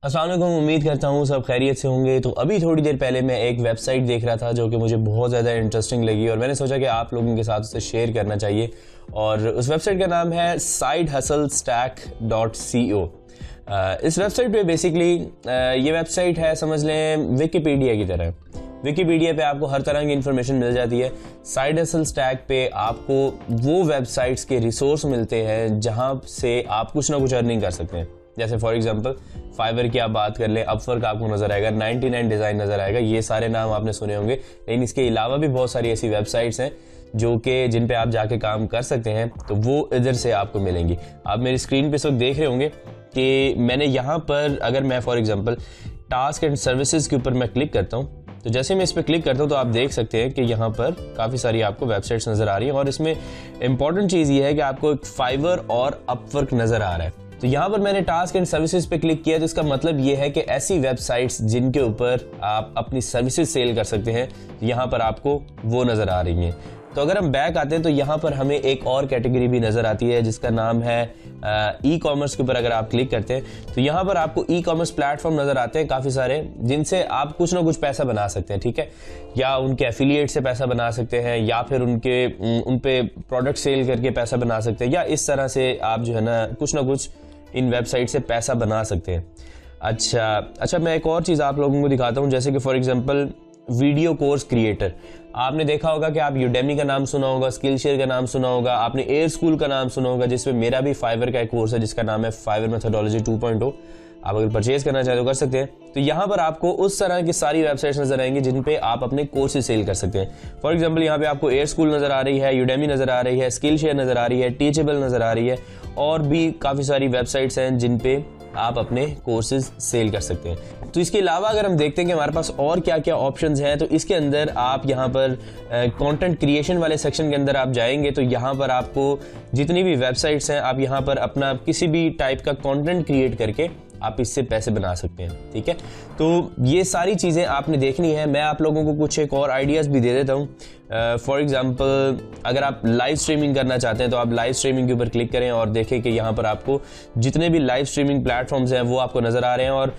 अस्सलाम वालेकुम, उम्मीद करता हूँ सब खैरियत से होंगे। तो अभी थोड़ी देर पहले मैं एक वेबसाइट देख रहा था जो कि मुझे बहुत ज़्यादा इंटरेस्टिंग लगी और मैंने सोचा कि आप लोगों के साथ उसे शेयर करना चाहिए। और उस वेबसाइट का नाम है sidehustlestack.co। इस वेबसाइट पे बेसिकली ये वेबसाइट है, समझ लें विकिपीडिया की तरह। विकिपीडिया पे आपको हर तरह की इन्फॉर्मेशन मिल जाती है। साइड हसल स्टैक पे आपको वो वेबसाइट्स के रिसोर्स मिलते हैं जहाँ से आप कुछ ना कुछ अर्निंग कर सकते हैं। जैसे फॉर एग्जांपल फाइवर की आप बात कर लें, अपवर्क आपको नजर आएगा, 99 डिज़ाइन नजर आएगा। ये सारे नाम आपने सुने होंगे, लेकिन इसके अलावा भी बहुत सारी ऐसी वेबसाइट्स हैं जो कि जिन पे आप जाके काम कर सकते हैं, तो वो इधर से आपको मिलेंगी। आप मेरी स्क्रीन पे इस वक्त देख रहे होंगे कि मैंने यहाँ पर, अगर मैं for example task and services के ऊपर मैं क्लिक करता हूँ, तो जैसे मैं इस पर क्लिक करता हूँ तो आप देख सकते हैं कि यहाँ पर काफ़ी सारी आपको वेबसाइट्स नज़र आ रही हैं। और इसमें इंपॉर्टेंट चीज़ ये है कि आपको एक फाइवर और अपवर्क नज़र आ रहा है। तो यहाँ पर मैंने टास्क एंड सर्विसेज पे क्लिक किया, तो इसका मतलब ये है कि ऐसी वेबसाइट्स जिनके ऊपर आप अपनी सर्विसेज सेल कर सकते हैं, यहाँ पर आपको वो नज़र आ रही हैं। तो अगर हम बैक आते हैं तो यहाँ पर हमें एक और कैटेगरी भी नज़र आती है जिसका नाम है ई कॉमर्स के ऊपर अगर आप क्लिक करते हैं तो यहाँ पर आपको ई कॉमर्स प्लेटफॉर्म नज़र आते हैं काफ़ी सारे, जिनसे आप कुछ ना कुछ पैसा बना सकते हैं। ठीक है, या उनके एफिलिएट से पैसा बना सकते हैं, या फिर उन पे प्रोडक्ट सेल करके पैसा बना सकते हैं, या इस तरह से आप जो है ना कुछ इन वेबसाइट से पैसा बना सकते हैं। अच्छा, मैं एक और चीज़ आप लोगों को दिखाता हूँ। जैसे कि for example video course creator, आपने देखा होगा कि आप यूडेमी का नाम सुना होगा, स्किलशेयर का नाम सुना होगा, आपने एयर स्कूल का नाम सुना होगा, जिसमें मेरा भी फाइवर का एक कोर्स है जिसका नाम है फाइवर मेथोडोलॉजी 2.0। आप अगर परचेज करना चाहें तो कर सकते हैं। तो यहाँ पर आपको उस तरह की सारी वेबसाइट्स नजर आएंगी जिन पे आप अपने कोर्सेज सेल कर सकते हैं। फॉर एग्जांपल यहाँ पे आपको एयर स्कूल नजर आ रही है, यूडेमी नजर आ रही है, स्किलशेयर नजर आ रही है, टीचेबल नजर आ रही है, और भी काफ़ी सारी वेबसाइट्स हैं जिन पे आप अपने कोर्सेज सेल कर सकते हैं। तो इसके अलावा अगर हम देखते हैं कि हमारे पास और क्या क्या ऑप्शंस हैं, तो इसके अंदर आप यहाँ पर कंटेंट क्रिएशन वाले सेक्शन के अंदर आप जाएंगे तो यहाँ पर आपको जितनी भी वेबसाइट्स हैं, आप यहाँ पर अपना किसी भी टाइप का कंटेंट क्रिएट करके आप इससे पैसे बना सकते हैं। ठीक है, तो ये सारी चीज़ें आपने देखनी है। मैं आप लोगों को कुछ एक और आइडियाज़ भी दे देता हूँ। फॉर एग्जांपल अगर आप लाइव स्ट्रीमिंग करना चाहते हैं तो आप लाइव स्ट्रीमिंग के ऊपर क्लिक करें और देखें कि यहाँ पर आपको जितने भी लाइव स्ट्रीमिंग प्लेटफॉर्म्स हैं वो आपको नज़र आ रहे हैं। और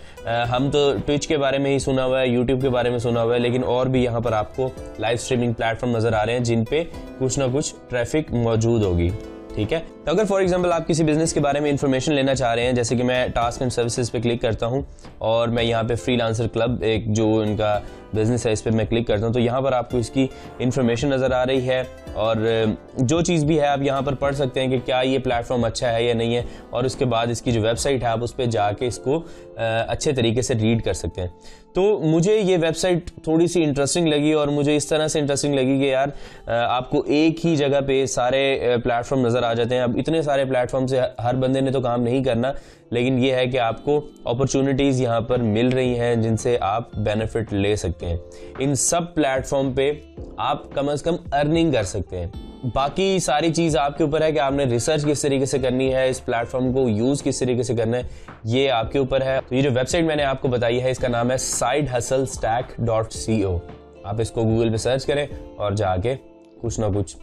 हम तो ट्विच के बारे में ही सुना हुआ है, यूट्यूब के बारे में सुना हुआ है, लेकिन और भी यहाँ पर आपको लाइव स्ट्रीमिंग प्लेटफॉर्म नज़र आ रहे हैं जिन पे कुछ ना कुछ ट्रैफिक मौजूद होगी। ठीक है, तो अगर फॉर एग्जांपल आप किसी बिजनेस के बारे में इंफॉर्मेशन लेना चाह रहे हैं, जैसे कि मैं टास्क एंड सर्विसेज पे क्लिक करता हूं और मैं यहाँ पे फ्रीलांसर क्लब, एक जो इनका बिजनेस है, इस पर मैं क्लिक करता हूं, तो यहाँ पर आपको इसकी इंफॉर्मेशन नज़र आ रही है। और जो चीज़ भी है आप यहाँ पर पढ़ सकते हैं कि क्या ये प्लेटफॉर्म अच्छा है या नहीं है, और उसके बाद इसकी जो वेबसाइट है आप उस पर जाके इसको अच्छे तरीके से रीड कर सकते हैं। तो मुझे ये वेबसाइट थोड़ी सी इंटरेस्टिंग लगी, और मुझे इस तरह से इंटरेस्टिंग लगी कि यार आपको एक ही जगह पे सारे प्लेटफॉर्म नज़र आ जाते हैं। अब इतने सारे प्लेटफॉर्म से हर बंदे ने तो काम नहीं करना, लेकिन ये है कि आपको अपॉर्चुनिटीज़ यहाँ पर मिल रही हैं जिनसे आप बेनिफिट ले सकते हैं। इन सब प्लेटफॉर्म पे आप कम से कम अर्निंग कर सकते हैं। बाकी सारी चीज़ आपके ऊपर है कि आपने रिसर्च किस तरीके से करनी है, इस प्लेटफॉर्म को यूज़ किस तरीके से करना है, ये आपके ऊपर है। तो ये जो वेबसाइट मैंने आपको बताई है इसका नाम है sidehustlestack.co। आप इसको गूगल पे सर्च करें और जाके कुछ ना कुछ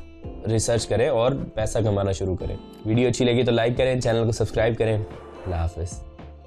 रिसर्च करें और पैसा कमाना शुरू करें। वीडियो अच्छी लगी तो लाइक करें, चैनल को सब्सक्राइब करें। अल्लाह हाफिज़।